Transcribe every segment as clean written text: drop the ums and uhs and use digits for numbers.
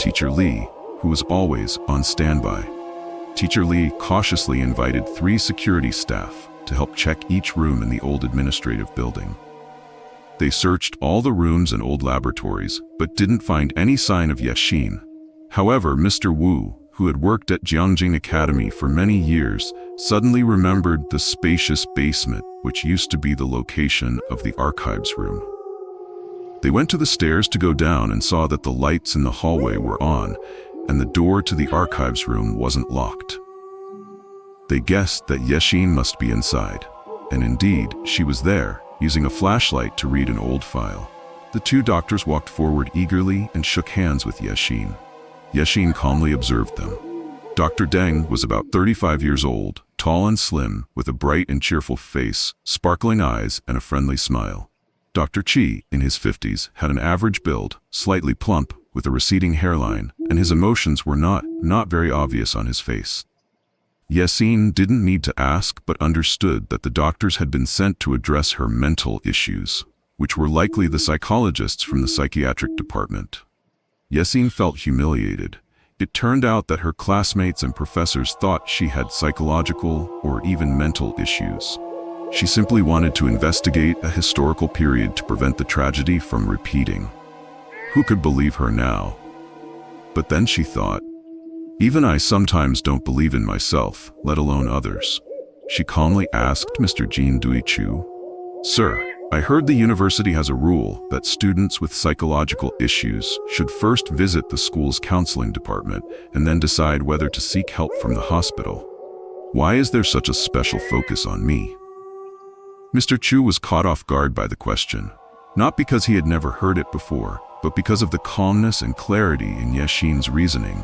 Teacher Lee, who was always on standby. Teacher Lee cautiously invited 3 security staff to help check each room in the old administrative building. They searched all the rooms and old laboratories, but didn't find any sign of Yashin. However, Mr. Wu, who had worked at Jiangjing Academy for many years, suddenly remembered the spacious basement, which used to be the location of the archives room. They went to the stairs to go down and saw that the lights in the hallway were on, and the door to the archives room wasn't locked. They guessed that Yashin must be inside, and indeed, she was there, using a flashlight to read an old file. The 2 doctors walked forward eagerly and shook hands with Yashin. Yashin calmly observed them. Dr. Deng was about 35 years old, tall and slim, with a bright and cheerful face, sparkling eyes, and a friendly smile. Dr. Qi, in his 50s, had an average build, slightly plump, with a receding hairline, and his emotions were not very obvious on his face. Yassin didn't need to ask but understood that the doctors had been sent to address her mental issues, which were likely the psychologists from the psychiatric department. Yassin felt humiliated. It turned out that her classmates and professors thought she had psychological or even mental issues. She simply wanted to investigate a historical period to prevent the tragedy from repeating. Who could believe her now? But then she thought, even I sometimes don't believe in myself, let alone others. She calmly asked Mr. Jin Duichu, "Sir, I heard the university has a rule that students with psychological issues should first visit the school's counseling department and then decide whether to seek help from the hospital. Why is there such a special focus on me?" Mr. Chu was caught off guard by the question, not because he had never heard it before, but because of the calmness and clarity in Yashin's reasoning,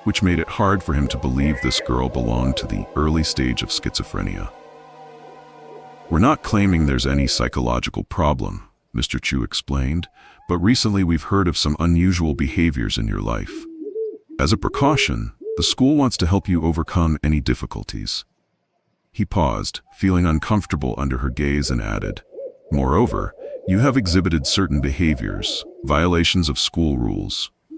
which made it hard for him to believe this girl belonged to the early stage of schizophrenia. "We're not claiming there's any psychological problem," Mr. Chu explained, "but recently we've heard of some unusual behaviors in your life. As a precaution, the school wants to help you overcome any difficulties." He paused, feeling uncomfortable under her gaze, and added, "Moreover, you have exhibited certain behaviors, violations of school rules,